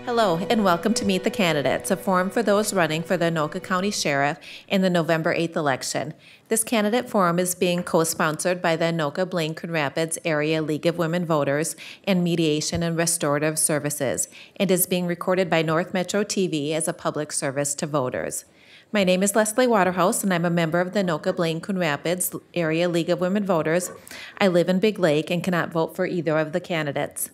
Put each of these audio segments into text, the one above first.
Hello, and welcome to Meet the Candidates, a forum for those running for the Anoka County Sheriff in the November 8th election. This candidate forum is being co-sponsored by the Anoka Blaine Coon Rapids Area League of Women Voters and Mediation and Restorative Services, and is being recorded by North Metro TV as a public service to voters. My name is Leslie Waterhouse, and I'm a member of the Anoka Blaine Coon Rapids Area League of Women Voters. I live in Big Lake and cannot vote for either of the candidates.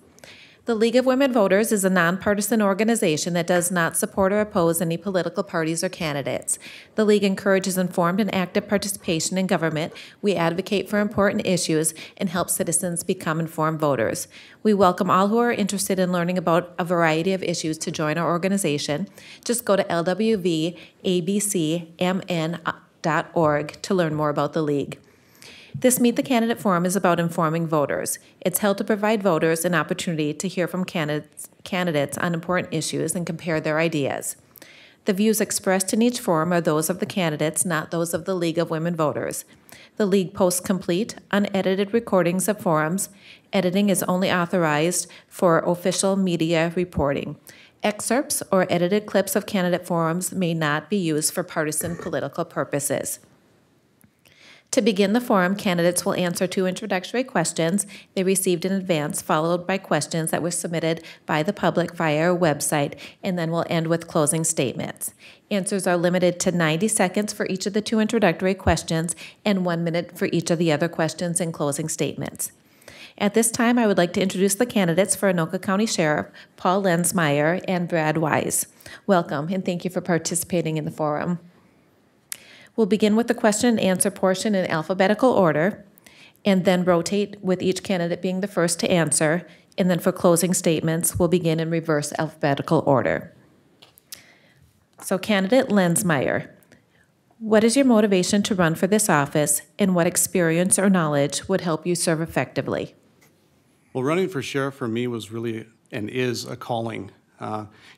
The League of Women Voters is a nonpartisan organization that does not support or oppose any political parties or candidates. The League encourages informed and active participation in government. We advocate for important issues and help citizens become informed voters. We welcome all who are interested in learning about a variety of issues to join our organization. Just go to lwvabcmn.org to learn more about the League. This Meet the Candidate Forum is about informing voters. It's held to provide voters an opportunity to hear from candidates on important issues and compare their ideas. The views expressed in each forum are those of the candidates, not those of the League of Women Voters. The League posts complete, unedited recordings of forums. Editing is only authorized for official media reporting. Excerpts or edited clips of candidate forums may not be used for partisan political purposes. To begin the forum, candidates will answer 2 introductory questions they received in advance, followed by questions that were submitted by the public via our website, and then we'll end with closing statements. Answers are limited to 90 seconds for each of the 2 introductory questions and 1 minute for each of the other questions and closing statements. At this time, I would like to introduce the candidates for Anoka County Sheriff, Paul Lenzmeyer and Brad Wise. Welcome, and thank you for participating in the forum. We'll begin with the question and answer portion in alphabetical order, and then rotate with each candidate being the first to answer, and then for closing statements, we'll begin in reverse alphabetical order. So, candidate Lenzmeyer, what is your motivation to run for this office, and what experience or knowledge would help you serve effectively? Well, running for sheriff for me was really and is a calling.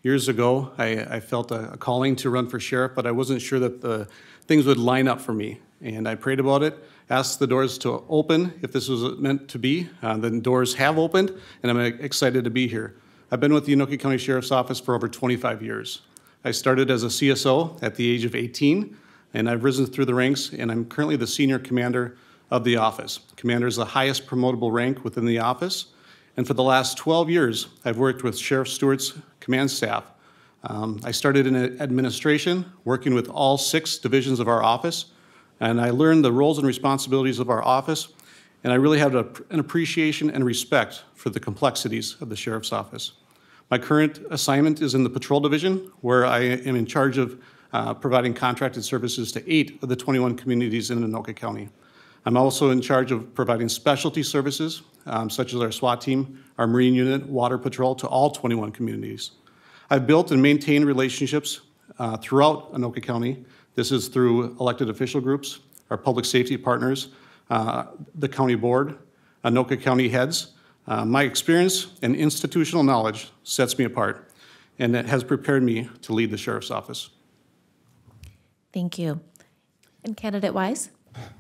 Years ago, I felt a calling to run for sheriff, but I wasn't sure that the things would line up for me. And I prayed about it, asked the doors to open if this was meant to be. The doors have opened, and I'm excited to be here. I've been with the Anoka County Sheriff's Office for over 25 years. I started as a CSO at the age of 18, and I've risen through the ranks, and I'm currently the senior commander of the office. Commander is the highest promotable rank within the office. And for the last 12 years, I've worked with Sheriff Stewart's command staff. I started in administration, working with all 6 divisions of our office, and I learned the roles and responsibilities of our office, and I really have an appreciation and respect for the complexities of the Sheriff's Office. My current assignment is in the Patrol Division, where I am in charge of providing contracted services to 8 of the 21 communities in Anoka County. I'm also in charge of providing specialty services, such as our SWAT team, our Marine Unit, Water Patrol, to all 21 communities. I've built and maintained relationships throughout Anoka County. This is through elected official groups, our public safety partners, the county board, Anoka County heads. My experience and institutional knowledge sets me apart, and it has prepared me to lead the Sheriff's Office. Thank you. And candidate Wise?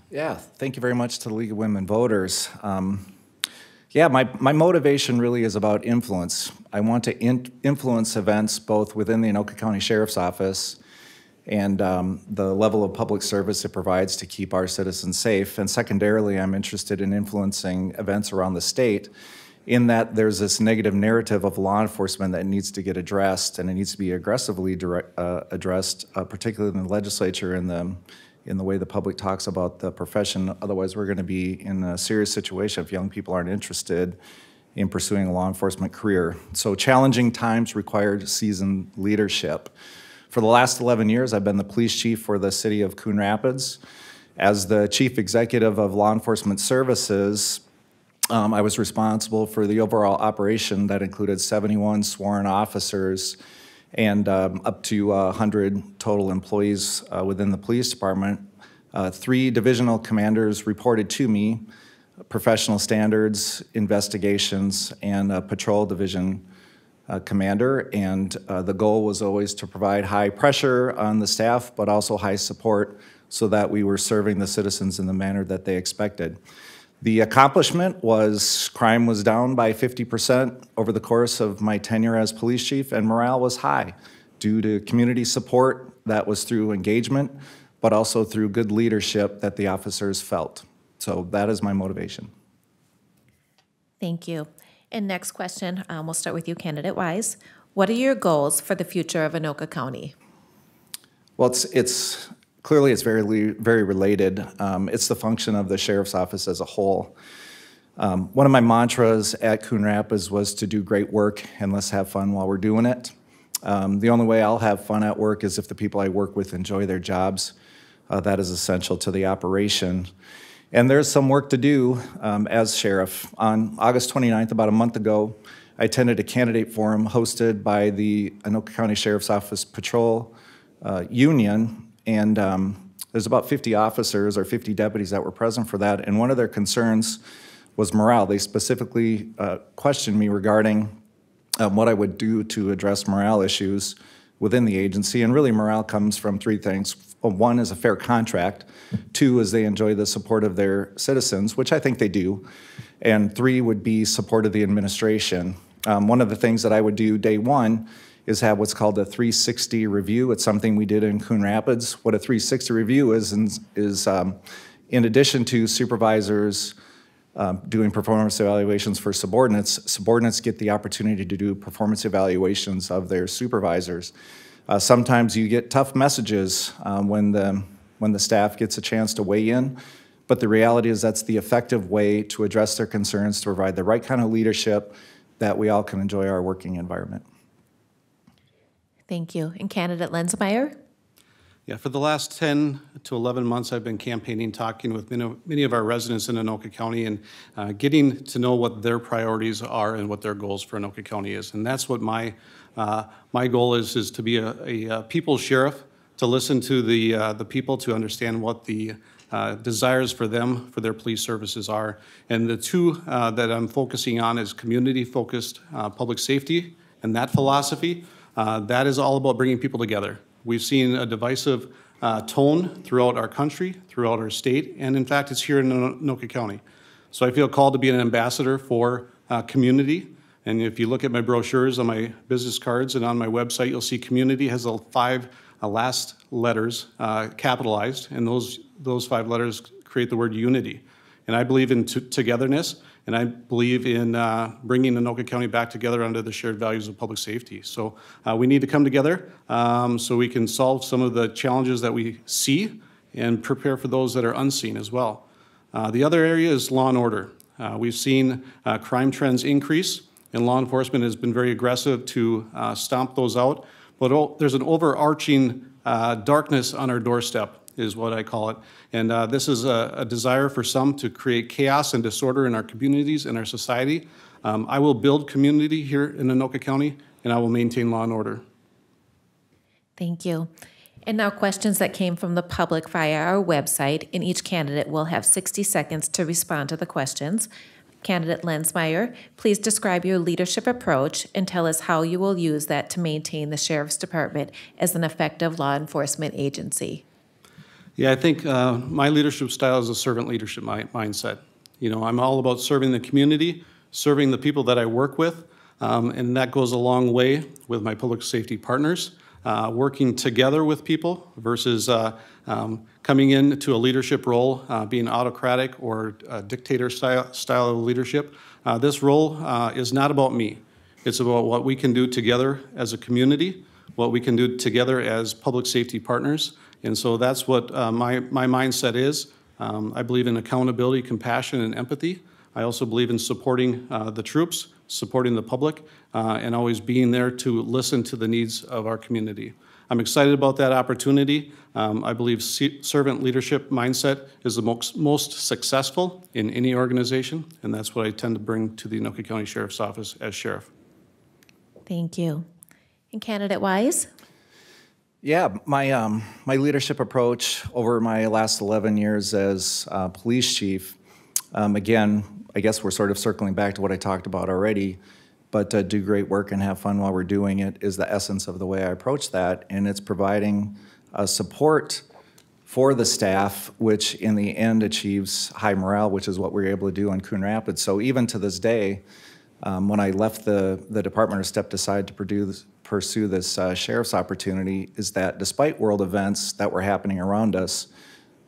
Yeah, thank you very much to the League of Women Voters. My motivation really is about influence. I want to influence events both within the Anoka County Sheriff's Office and the level of public service it provides to keep our citizens safe. And secondarily, I'm interested in influencing events around the state in that there's this negative narrative of law enforcement that needs to get addressed, and it needs to be aggressively addressed, particularly in the legislature and in the way the public talks about the profession. Otherwise, we're going to be in a serious situation if young people aren't interested in pursuing a law enforcement career. So challenging times required seasoned leadership. For the last 11 years, I've been the police chief for the city of Coon Rapids. As the chief executive of law enforcement services, I was responsible for the overall operation that included 71 sworn officers and up to 100 total employees within the police department. 3 divisional commanders reported to me, professional standards, investigations, and a patrol division commander. And the goal was always to provide high pressure on the staff, but also high support so that we were serving the citizens in the manner that they expected. The accomplishment was crime was down by 50% over the course of my tenure as police chief, and morale was high due to community support that was through engagement, but also through good leadership that the officers felt. So that is my motivation. Thank you. And next question, we'll start with you, candidate Wise. What are your goals for the future of Anoka County? Well, it's clearly it's very related. It's the function of the sheriff's office as a whole. One of my mantras at Coon Rapids was to do great work and let's have fun while we're doing it. The only way I'll have fun at work is if the people I work with enjoy their jobs. That is essential to the operation. And there's some work to do as sheriff. On August 29th, about a month ago, I attended a candidate forum hosted by the Anoka County Sheriff's Office Patrol Union, and there's about 50 officers or 50 deputies that were present for that, and one of their concerns was morale. They specifically questioned me regarding what I would do to address morale issues within the agency, and really morale comes from three things. One is a fair contract. Two is they enjoy the support of their citizens, which I think they do. And three would be support of the administration. One of the things that I would do day one is have what's called a 360 review. It's something we did in Coon Rapids. What a 360 review is in addition to supervisors doing performance evaluations for subordinates get the opportunity to do performance evaluations of their supervisors. Sometimes you get tough messages when the staff gets a chance to weigh in, but the reality is that's the effective way to address their concerns, to provide the right kind of leadership that we all can enjoy our working environment. Thank you. And candidate Lensmeyer? Yeah, for the last 10 to 11 months, I've been campaigning, talking with many of our residents in Anoka County and getting to know what their priorities are and what their goals for Anoka County is. And that's what my goal is to be a people's sheriff, to listen to the people, to understand what the desires for them, for their police services are. And the two that I'm focusing on is community-focused public safety, and that philosophy, that is all about bringing people together. We've seen a divisive tone throughout our country, throughout our state, and in fact, it's here in Anoka County. So I feel called to be an ambassador for community. And if you look at my brochures on my business cards and on my website, you'll see community has the 5 last letters capitalized, and those 5 letters create the word unity. And I believe in togetherness, and I believe in bringing Anoka County back together under the shared values of public safety. So we need to come together so we can solve some of the challenges that we see and prepare for those that are unseen as well. The other area is law and order. We've seen crime trends increase, and law enforcement has been very aggressive to stomp those out. But there's an overarching darkness on our doorstep, is what I call it. And this is a desire for some to create chaos and disorder in our communities and our society. I will build community here in Anoka County, and I will maintain law and order. Thank you. And now questions that came from the public via our website, and each candidate will have 60 seconds to respond to the questions. Candidate Lensmeyer, please describe your leadership approach and tell us how you will use that to maintain the Sheriff's Department as an effective law enforcement agency. Yeah, I think my leadership style is a servant leadership mindset. You know, I'm all about serving the community, serving the people that I work with, and that goes a long way with my public safety partners, working together with people versus coming into a leadership role, being autocratic or a dictator style of leadership. This role is not about me. It's about what we can do together as a community, what we can do together as public safety partners. And so that's what my mindset is. I believe in accountability, compassion, and empathy. I also believe in supporting the troops, supporting the public, and always being there to listen to the needs of our community. I'm excited about that opportunity. I believe servant leadership mindset is the most successful in any organization, and that's what I tend to bring to the Anoka County Sheriff's Office as sheriff. Thank you. And candidate Wise? Yeah, my leadership approach over my last 11 years as police chief, again, I guess we're sort of circling back to what I talked about already, but do great work and have fun while we're doing it is the essence of the way I approach that, and it's providing support for the staff, which in the end achieves high morale, which is what we were able to do in Coon Rapids. So even to this day, when I left the department or stepped aside to pursue this sheriff's opportunity, is that despite world events that were happening around us,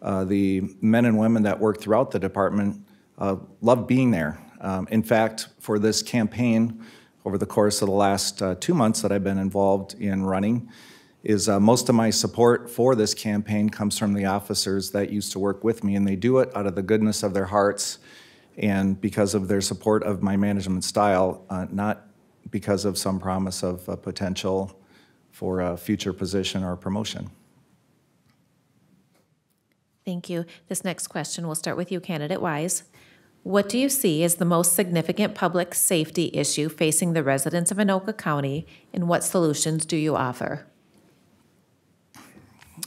the men and women that work throughout the department love being there. In fact, for this campaign, over the course of the last 2 months that I've been involved in running, is most of my support for this campaign comes from the officers that used to work with me, and they do it out of the goodness of their hearts and because of their support of my management style, not because of some promise of potential for a future position or promotion. Thank you. This next question will start with you, Candidate Wise. What do you see as the most significant public safety issue facing the residents of Anoka County, and what solutions do you offer?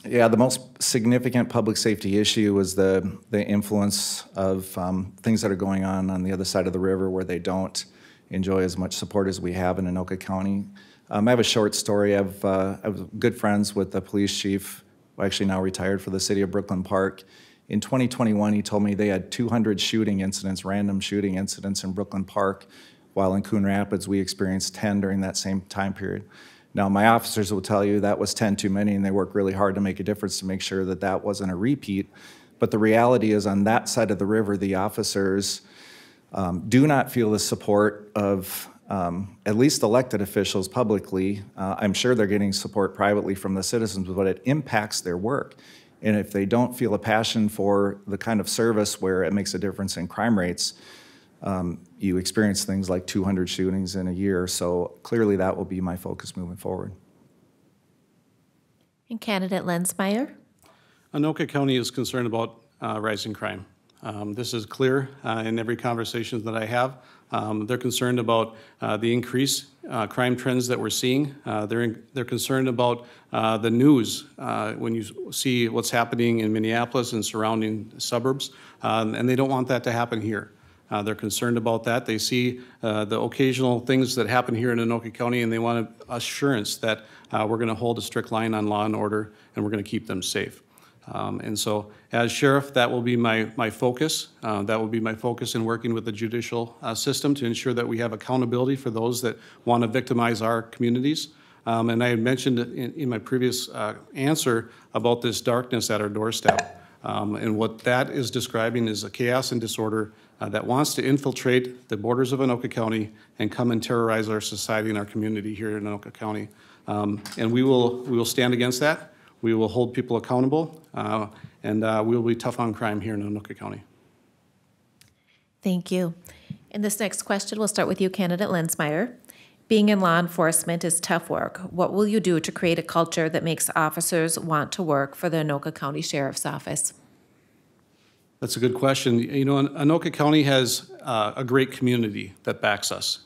Yeah, the most significant public safety issue is the influence of things that are going on the other side of the river where they don't enjoy as much support as we have in Anoka County. I have a short story. I was good friends with the police chief, who actually now retired, for the city of Brooklyn Park. In 2021, he told me they had 200 shooting incidents, random shooting incidents in Brooklyn Park, while in Coon Rapids we experienced 10 during that same time period. Now, my officers will tell you that was 10 too many, and they work really hard to make a difference to make sure that that wasn't a repeat. But the reality is, on that side of the river, the officers do not feel the support of at least elected officials publicly. I'm sure they're getting support privately from the citizens, but it impacts their work. And if they don't feel a passion for the kind of service where it makes a difference in crime rates, you experience things like 200 shootings in a year. So clearly that will be my focus moving forward. And Candidate Lensmeyer? Anoka County is concerned about rising crime. This is clear in every conversation that I have. They're concerned about the increased crime trends that we're seeing. They're concerned about the news when you see what's happening in Minneapolis and surrounding suburbs, and they don't want that to happen here. They're concerned about that. They see the occasional things that happen here in Anoka County, and they want assurance that we're going to hold a strict line on law and order, and we're going to keep them safe. And so, as sheriff, that will be my focus. That will be my focus in working with the judicial system to ensure that we have accountability for those that want to victimize our communities. And I had mentioned in my previous answer about this darkness at our doorstep. And what that is describing is a chaos and disorder that wants to infiltrate the borders of Anoka County and come and terrorize our society and our community here in Anoka County. And we will stand against that. We will hold people accountable, and we will be tough on crime here in Anoka County. Thank you. And this next question will start with you, Candidate Lensmeyer. Being in law enforcement is tough work. What will you do to create a culture that makes officers want to work for the Anoka County Sheriff's Office? That's a good question. You know, Anoka County has a great community that backs us.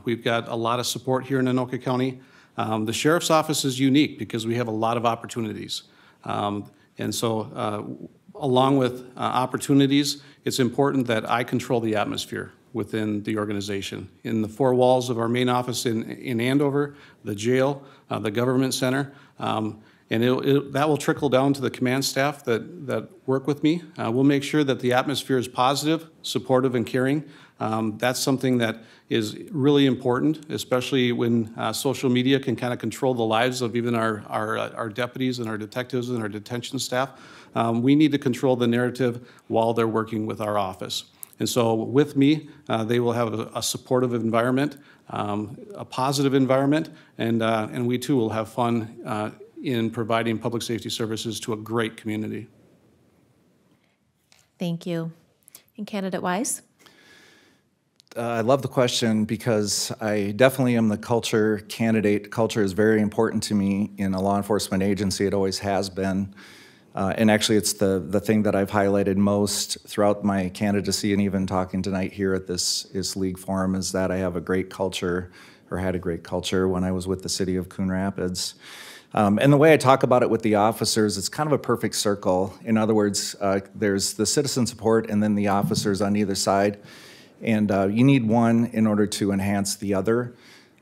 We've got a lot of support here in Anoka County. The Sheriff's Office is unique because we have a lot of opportunities. And so along with opportunities, it's important that I control the atmosphere within the organization. In the four walls of our main office in Andover, the jail, the government center, and that will trickle down to the command staff that work with me. We'll make sure that the atmosphere is positive, supportive, and caring. That's something that is really important, especially when social media can kind of control the lives of even our deputies and our detectives and our detention staff. We need to control the narrative while they're working with our office. And so with me, they will have a supportive environment, a positive environment, and we too will have fun in providing public safety services to a great community. Thank you. And Candidate Wise? I love the question because I definitely am the culture candidate. Culture is very important to me in a law enforcement agency. It always has been. And actually, it's the thing that I've highlighted most throughout my candidacy, and even talking tonight here at this league forum, is that I have a great culture, or had a great culture when I was with the city of Coon Rapids. And the way I talk about it with the officers, it's kind of a perfect circle. In other words, there's the citizen support and then the officers on either side. And you need one in order to enhance the other.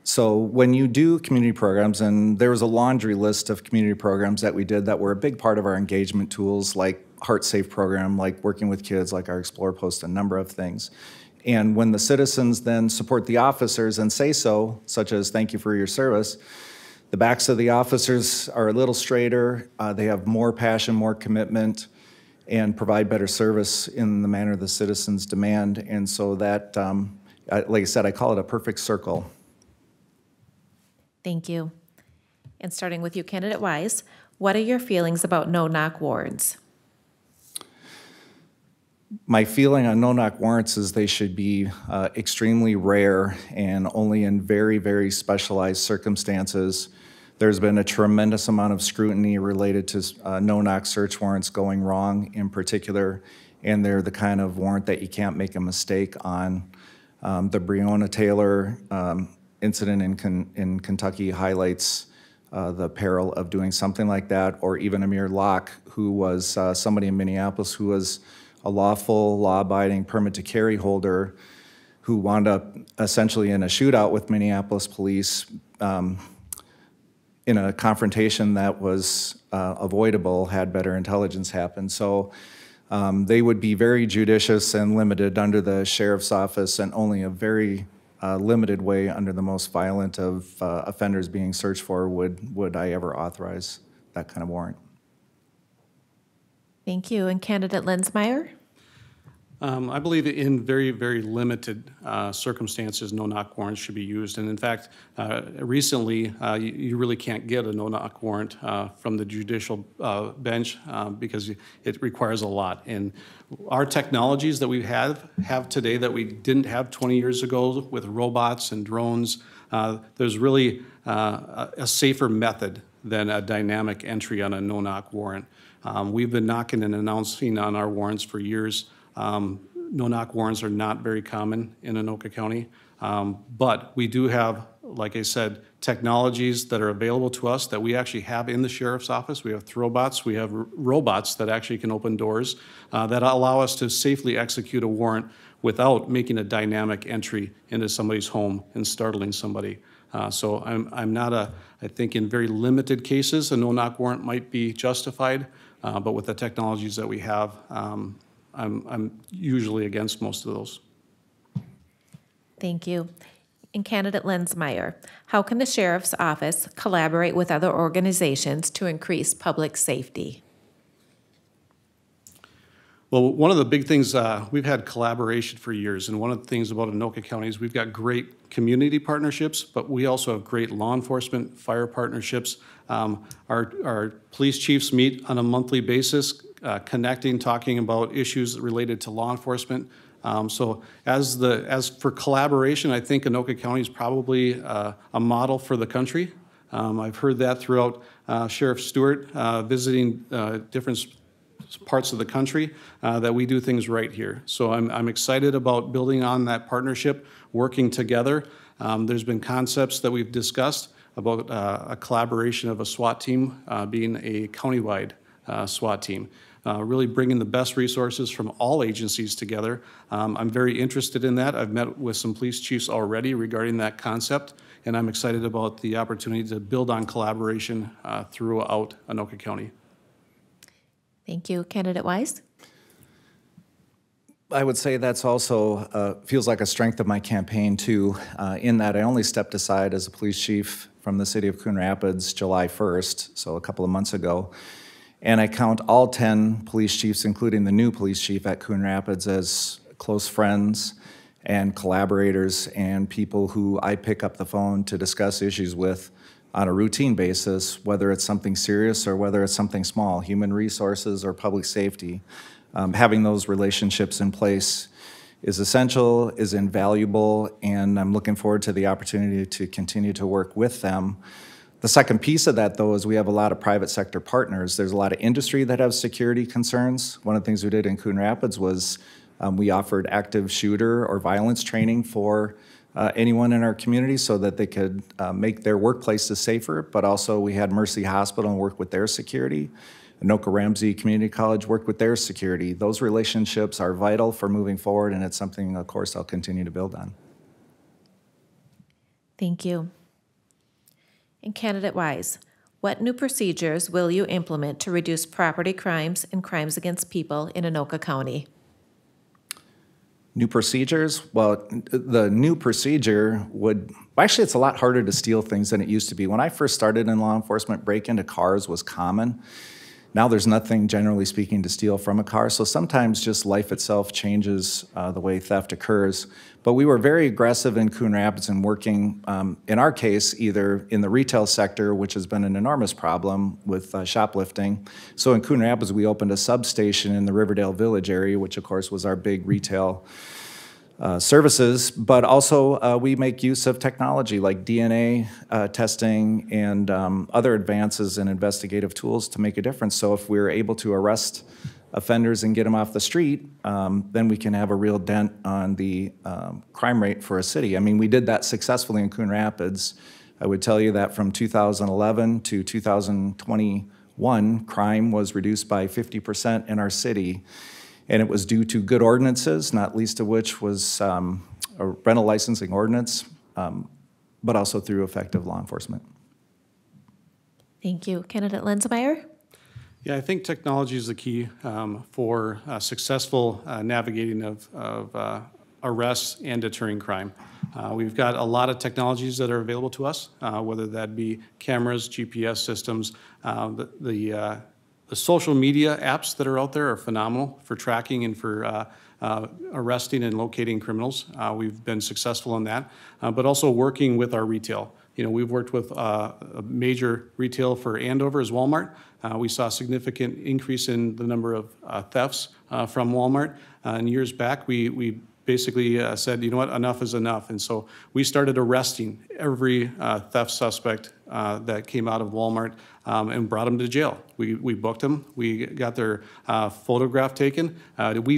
So when you do community programs, and there was a laundry list of community programs that we did that were a big part of our engagement tools, like Heart Safe program, like working with kids, like our Explore Post, a number of things. And when the citizens then support the officers and say so, such as thank you for your service, the backs of the officers are a little straighter, they have more passion, more commitment, and provide better service in the manner the citizens demand. And so that, like I said, I call it a perfect circle. Thank you. And starting with you, Candidate Wise, what are your feelings about no-knock warrants? My feeling on no-knock warrants is they should be extremely rare and only in very, very specialized circumstances. There's been a tremendous amount of scrutiny related to no-knock search warrants going wrong in particular, and they're the kind of warrant that you can't make a mistake on. The Breonna Taylor incident in Kentucky highlights the peril of doing something like that, or even Amir Locke, who was somebody in Minneapolis who was a lawful, law-abiding permit-to-carry holder who wound up essentially in a shootout with Minneapolis police in a confrontation that was avoidable had better intelligence happened. So they would be very judicious and limited under the sheriff's office, and only a very limited way under the most violent of offenders being searched for would I ever authorize that kind of warrant. Thank you. And Candidate Lensmeyer? I believe in very, very limited circumstances, no-knock warrants should be used. And in fact, recently, you really can't get a no-knock warrant from the judicial bench because it requires a lot. And our technologies that we have today that we didn't have 20 years ago with robots and drones, there's really a safer method than a dynamic entry on a no-knock warrant. We've been knocking and announcing on our warrants for years. No-knock warrants are not very common in Anoka County, but we do have, like I said, technologies that are available to us that we actually have in the sheriff's office. We have throwbots, we have robots that actually can open doors that allow us to safely execute a warrant without making a dynamic entry into somebody's home and startling somebody. So I'm not I think in very limited cases, a no-knock warrant might be justified, but with the technologies that we have, I'm usually against most of those. Thank you. And Candidate Lensmeyer, how can the Sheriff's Office collaborate with other organizations to increase public safety? Well, one of the big things, we've had collaboration for years, and one of the things about Anoka County is we've got great community partnerships, but we also have great law enforcement, fire partnerships. Our police chiefs meet on a monthly basis, connecting, talking about issues related to law enforcement. So as for collaboration, I think Anoka County is probably a model for the country. I've heard that throughout Sheriff Stewart visiting different parts of the country, that we do things right here. So I'm excited about building on that partnership, working together. There's been concepts that we've discussed about a collaboration of a SWAT team being a countywide SWAT team. Really bringing the best resources from all agencies together. I'm very interested in that. I've met with some police chiefs already regarding that concept, and I'm excited about the opportunity to build on collaboration throughout Anoka County. Thank you. Candidate Wise? I would say that's also feels like a strength of my campaign too, in that I only stepped aside as a police chief from the city of Coon Rapids July 1st, so a couple of months ago. And I count all 10 police chiefs, including the new police chief at Coon Rapids, as close friends and collaborators and people who I pick up the phone to discuss issues with on a routine basis, whether it's something serious or whether it's something small, human resources or public safety. Having those relationships in place is essential, is invaluable, and I'm looking forward to the opportunity to continue to work with them. The second piece of that, though, is we have a lot of private sector partners. There's a lot of industry that have security concerns. One of the things we did in Coon Rapids was we offered active shooter or violence training for anyone in our community so that they could make their workplaces safer, but also we had Mercy Hospital and work with their security. Anoka Ramsey Community College worked with their security. Those relationships are vital for moving forward, and it's something, of course, I'll continue to build on. Thank you. And candidate Wise, what new procedures will you implement to reduce property crimes and crimes against people in Anoka County? New procedures? Well, the new procedure would, actually, it's a lot harder to steal things than it used to be. When I first started in law enforcement, break into cars was common. Now there's nothing, generally speaking, to steal from a car. So sometimes just life itself changes the way theft occurs. But we were very aggressive in Coon Rapids and working, in our case, either in the retail sector, which has been an enormous problem with shoplifting. So in Coon Rapids, we opened a substation in the Riverdale Village area, which of course was our big retail services, but also we make use of technology like DNA testing and other advances in investigative tools to make a difference. So if we're able to arrest offenders and get them off the street, then we can have a real dent on the crime rate for a city. I mean, we did that successfully in Coon Rapids. I would tell you that from 2011 to 2021, crime was reduced by 50% in our city. And it was due to good ordinances, not least of which was a rental licensing ordinance, but also through effective law enforcement. Thank you. Candidate Lenzmeyer? Yeah, I think technology is the key for successful navigating of arrests and deterring crime. We've got a lot of technologies that are available to us, whether that be cameras, GPS systems, the social media apps that are out there are phenomenal for tracking and for arresting and locating criminals. We've been successful in that, but also working with our retail. You know, we've worked with a major retail for Andover is Walmart. We saw a significant increase in the number of thefts from Walmart. And years back, we basically said, you know what, enough is enough. And so we started arresting every theft suspect that came out of Walmart and brought them to jail. We booked them. We got their photograph taken. We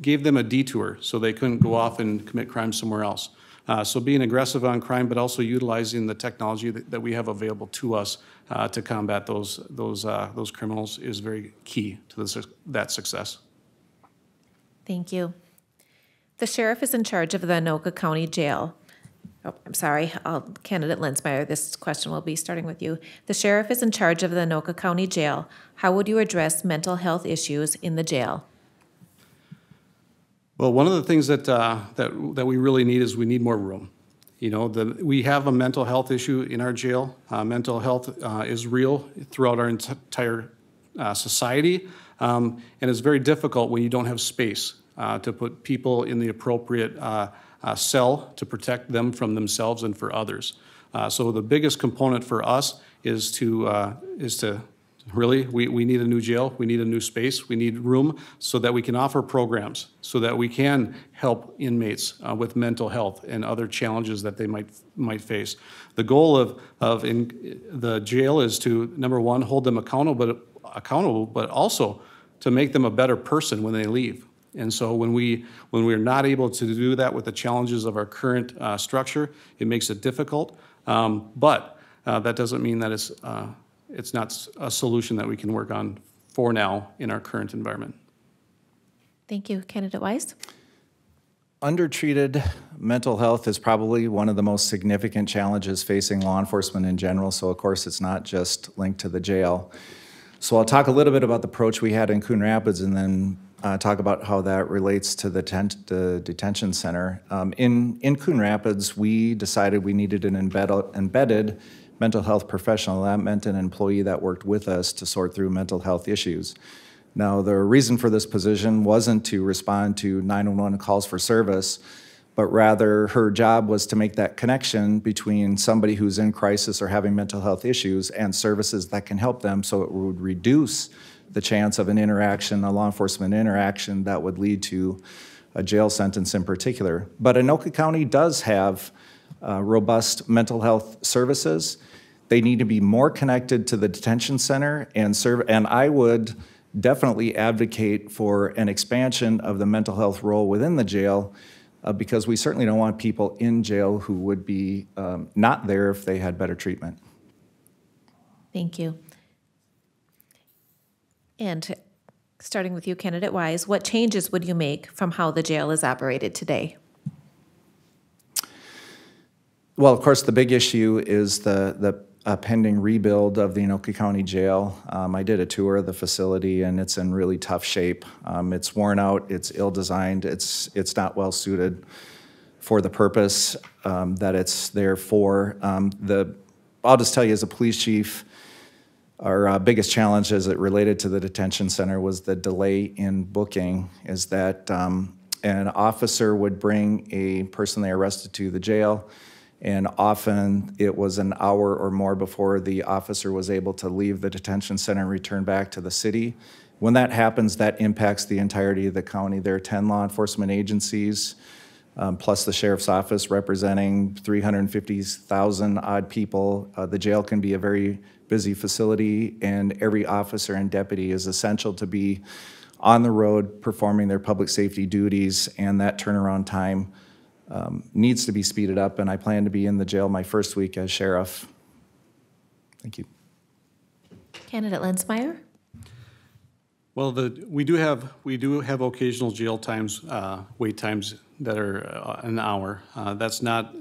gave them a detour so they couldn't go off and commit crime somewhere else. So being aggressive on crime, but also utilizing the technology that we have available to us to combat those criminals is very key to that success. Thank you. The sheriff is in charge of the Anoka County Jail. Oh, I'm sorry, Candidate Lenzmeyer, this question will be starting with you. The sheriff is in charge of the Anoka County Jail. How would you address mental health issues in the jail? Well, one of the things that we really need is we need more room. You know, we have a mental health issue in our jail. Mental health is real throughout our entire society, and it's very difficult when you don't have space to put people in the appropriate cell to protect them from themselves and for others. So the biggest component for us is to really, we need a new jail, we need a new space, we need room so that we can offer programs, so that we can help inmates with mental health and other challenges that they might face. The goal of the jail is to, number one, hold them accountable, but also to make them a better person when they leave. And so when we're not able to do that with the challenges of our current structure, it makes it difficult. But that doesn't mean that it's not a solution that we can work on for now in our current environment. Thank you. Candidate Wise? Undertreated mental health is probably one of the most significant challenges facing law enforcement in general. So of course it's not just linked to the jail. So I'll talk a little bit about the approach we had in Coon Rapids and then talk about how that relates to the detention center. In Coon Rapids, we decided we needed an embedded mental health professional. That meant an employee that worked with us to sort through mental health issues. Now, the reason for this position wasn't to respond to 911 calls for service, but rather her job was to make that connection between somebody who's in crisis or having mental health issues and services that can help them, so it would reduce the chance of an interaction, a law enforcement interaction that would lead to a jail sentence in particular. But Anoka County does have robust mental health services. They need to be more connected to the detention center and I would definitely advocate for an expansion of the mental health role within the jail because we certainly don't want people in jail who would be not there if they had better treatment. Thank you. And starting with you, Candidate Wise, what changes would you make from how the jail is operated today? Well, of course, the big issue is the pending rebuild of the Anoka County Jail. I did a tour of the facility, and it's in really tough shape. It's worn out, it's ill-designed, it's not well-suited for the purpose that it's there for. I'll just tell you, as a police chief, our biggest challenge as it related to the detention center was the delay in booking, is that an officer would bring a person they arrested to the jail, and often it was an hour or more before the officer was able to leave the detention center and return back to the city. When that happens, that impacts the entirety of the county. There are 10 law enforcement agencies, plus the sheriff's office representing 350,000 odd people. The jail can be a very busy facility, and every officer and deputy is essential to be on the road performing their public safety duties, and that turnaround time needs to be speeded up, and I plan to be in the jail my first week as sheriff. Thank you. Candidate Lensmeyer? Well, we do have occasional jail times, wait times that are an hour. That's not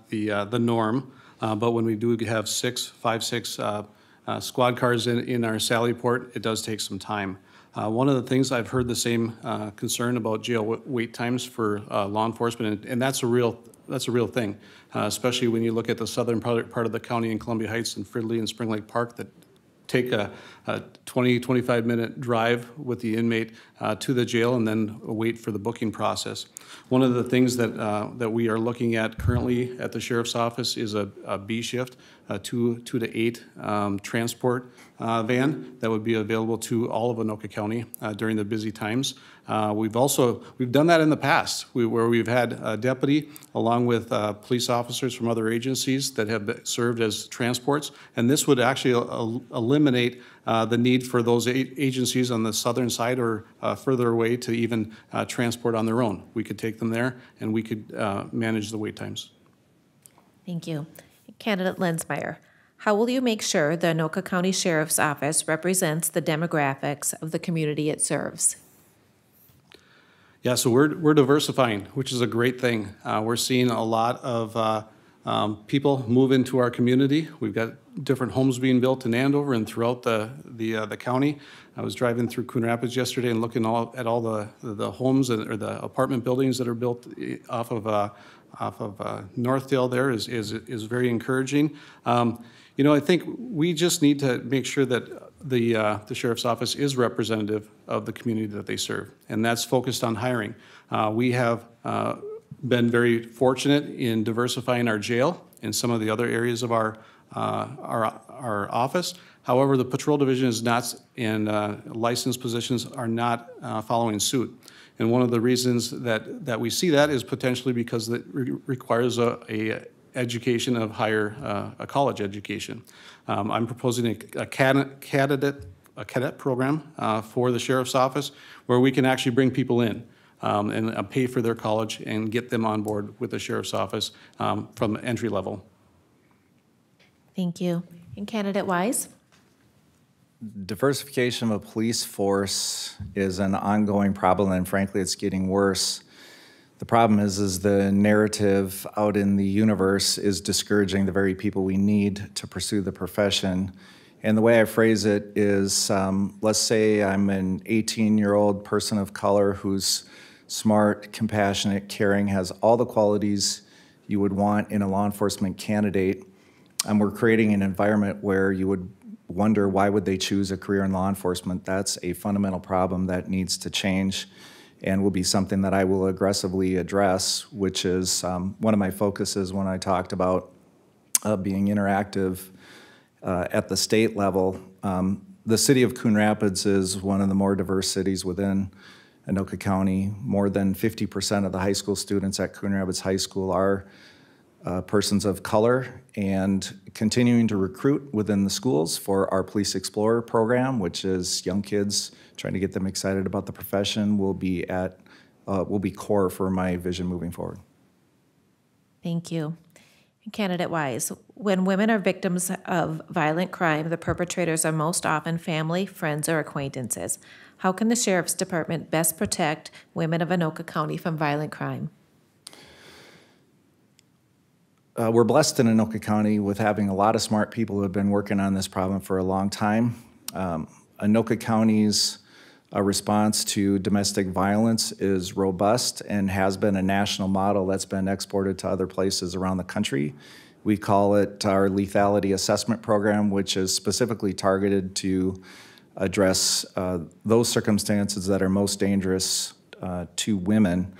the norm, but when we do have five, six squad cars in our Sally Port, it does take some time. One of the things I've heard the same concern about jail wait times for law enforcement, and that's a real thing, especially when you look at the southern part of the county in Columbia Heights and Fridley and Spring Lake Park that take a 20, 25-minute drive with the inmate to the jail and then wait for the booking process. One of the things that we are looking at currently at the sheriff's office is a B shift, a 2 to 8 transport van that would be available to all of Anoka County during the busy times. We've done that in the past, where we've had a deputy along with police officers from other agencies that have served as transports, and this would actually eliminate the need for those agencies on the southern side or further away to even transport on their own. We could take them there, and we could manage the wait times. Thank you. Candidate Lensmeyer, how will you make sure the Anoka County Sheriff's Office represents the demographics of the community it serves? Yeah, so we're diversifying, which is a great thing. We're seeing a lot of people move into our community. We've got different homes being built in Andover and throughout the county. I was driving through Coon Rapids yesterday and looking at all the homes or the apartment buildings that are built off of Northdale. There is very encouraging. You know, I think we just need to make sure that the sheriff's office is representative of the community that they serve, and that's focused on hiring. We have been very fortunate in diversifying our jail in some of the other areas of our office. However, the patrol division is not, and licensed positions are not following suit. And one of the reasons that we see that is potentially because it requires a education of a college education. I'm proposing a cadet program for the sheriff's office where we can actually bring people in and pay for their college and get them on board with the sheriff's office from entry level. Thank you. And Candidate Wise? Diversification of a police force is an ongoing problem, and frankly, it's getting worse. The problem is the narrative out in the universe is discouraging the very people we need to pursue the profession. And the way I phrase it is, let's say I'm an 18-year-old person of color who's smart, compassionate, caring, has all the qualities you would want in a law enforcement candidate, and we're creating an environment where you would wonder why would they choose a career in law enforcement. That's a fundamental problem that needs to change and will be something that I will aggressively address, which is one of my focuses when I talked about being interactive at the state level. The city of Coon Rapids is one of the more diverse cities within Anoka County. More than 50% of the high school students at Coon Rapids High School are persons of color, and continuing to recruit within the schools for our Police Explorer program, which is young kids trying to get them excited about the profession, will be core for my vision moving forward. Thank you. Candidate Wise, when women are victims of violent crime, the perpetrators are most often family, friends, or acquaintances. How can the Sheriff's Department best protect women of Anoka County from violent crime? we're blessed in Anoka County with having a lot of smart people who have been working on this problem for a long time. Anoka County's response to domestic violence is robust and has been a national model that's been exported to other places around the country. We call it our lethality assessment program, which is specifically targeted to address those circumstances that are most dangerous to women.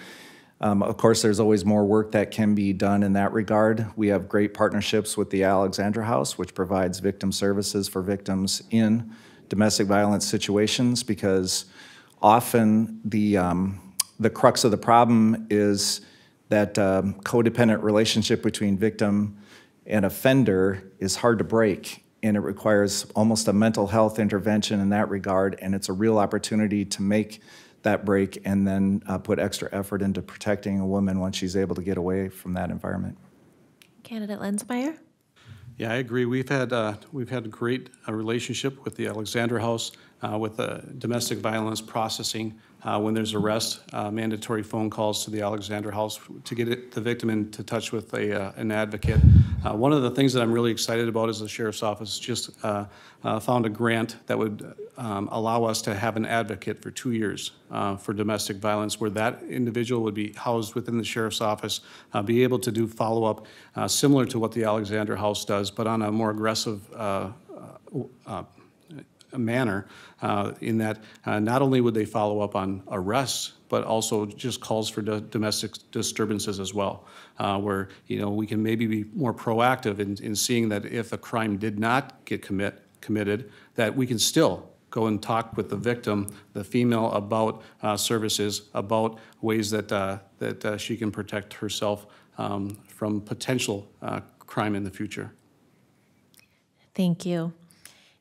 Of course, there's always more work that can be done in that regard. We have great partnerships with the Alexandra House, which provides victim services for victims in domestic violence situations, because often the crux of the problem is that codependent relationship between victim and offender is hard to break, and it requires almost a mental health intervention in that regard, and it's a real opportunity to make that break and then put extra effort into protecting a woman once she's able to get away from that environment. Candidate Lenzmeyer? Yeah, I agree. We've had a great relationship with the Alexandra House with domestic violence processing. When there's arrest, mandatory phone calls to the Alexandra House to get the victim into touch with an advocate. One of the things that I'm really excited about is the Sheriff's Office just found a grant that would allow us to have an advocate for 2 years for domestic violence, where that individual would be housed within the Sheriff's Office, be able to do follow-up similar to what the Alexandra House does, but on a more aggressive manner, in that not only would they follow up on arrests, but also just calls for domestic disturbances as well, where we can maybe be more proactive in seeing that if a crime did not get committed, that we can still go and talk with the victim, the female, about services, about ways that she can protect herself from potential crime in the future. Thank you.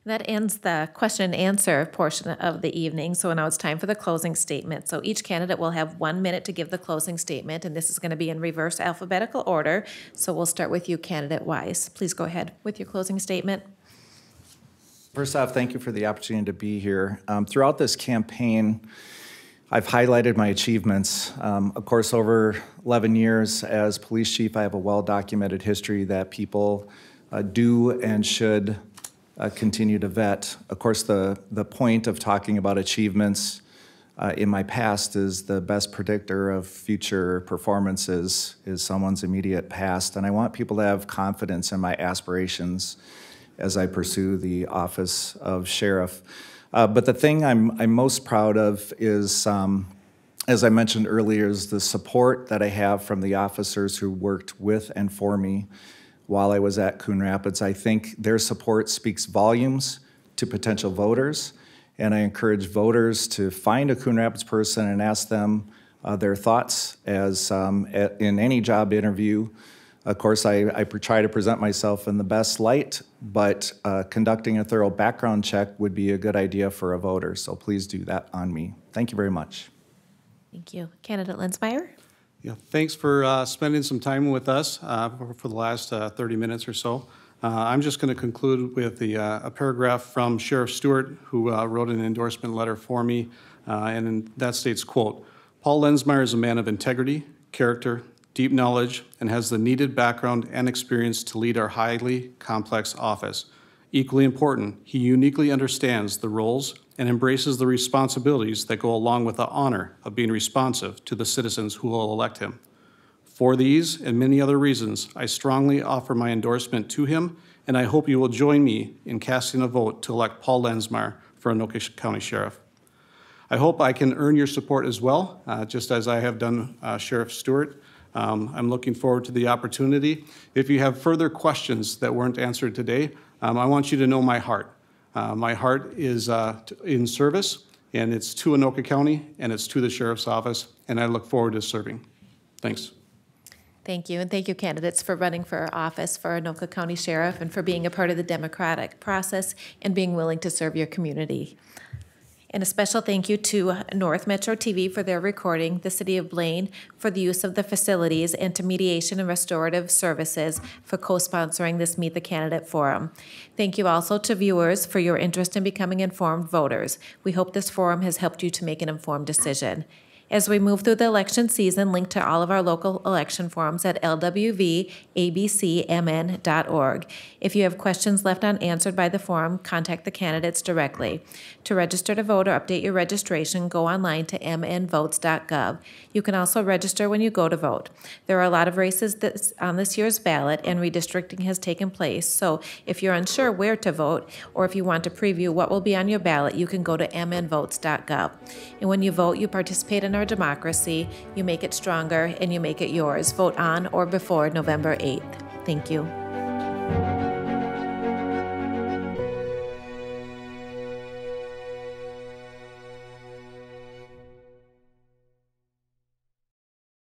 That ends the question and answer portion of the evening. So now it's time for the closing statement. So each candidate will have 1 minute to give the closing statement, and this is going to be in reverse alphabetical order. So we'll start with you, Candidate Wise. Please go ahead with your closing statement. First off, thank you for the opportunity to be here. Throughout this campaign, I've highlighted my achievements. Of course, over 11 years as police chief, I have a well-documented history that people do and should continue to vet. Of course, the point of talking about achievements in my past is the best predictor of future performances is someone's immediate past, and I want people to have confidence in my aspirations as I pursue the office of sheriff. But the thing I'm most proud of is, as I mentioned earlier, is the support that I have from the officers who worked with and for me while I was at Coon Rapids. I think their support speaks volumes to potential voters, and I encourage voters to find a Coon Rapids person and ask them their thoughts as in any job interview. Of course, I try to present myself in the best light, but conducting a thorough background check would be a good idea for a voter, so please do that on me. Thank you very much. Thank you. Candidate Lenzmeyer? Yeah, thanks for spending some time with us for the last 30 minutes or so. I'm just going to conclude with a paragraph from Sheriff Stewart, who wrote an endorsement letter for me, and that states, quote, "Paul Lenzmeyer is a man of integrity, character, deep knowledge, and has the needed background and experience to lead our highly complex office. Equally important, he uniquely understands the roles and embraces the responsibilities that go along with the honor of being responsive to the citizens who will elect him. For these and many other reasons, I strongly offer my endorsement to him, and I hope you will join me in casting a vote to elect Paul Lenzmeyer for Anoka County Sheriff. I hope I can earn your support as well, just as I have done Sheriff Stewart. I'm looking forward to the opportunity. If you have further questions that weren't answered today, I want you to know my heart. My heart is in service, and it's to Anoka County, and it's to the Sheriff's Office, and I look forward to serving. Thanks. Thank you, and thank you, candidates, for running for office for Anoka County Sheriff and for being a part of the democratic process and being willing to serve your community. And a special thank you to North Metro TV for their recording, the City of Blaine for the use of the facilities, and to Mediation and Restorative Services for co-sponsoring this Meet the Candidate Forum. Thank you also to viewers for your interest in becoming informed voters. We hope this forum has helped you to make an informed decision. As we move through the election season, link to all of our local election forums at lwvabcmn.org. If you have questions left unanswered by the forum, contact the candidates directly. To register to vote or update your registration, go online to mnvotes.gov. You can also register when you go to vote. There are a lot of races on this year's ballot, and redistricting has taken place. So if you're unsure where to vote, or if you want to preview what will be on your ballot, you can go to mnvotes.gov. And when you vote, you participate in our democracy, you make it stronger, and you make it yours. Vote on or before November 8th. Thank you.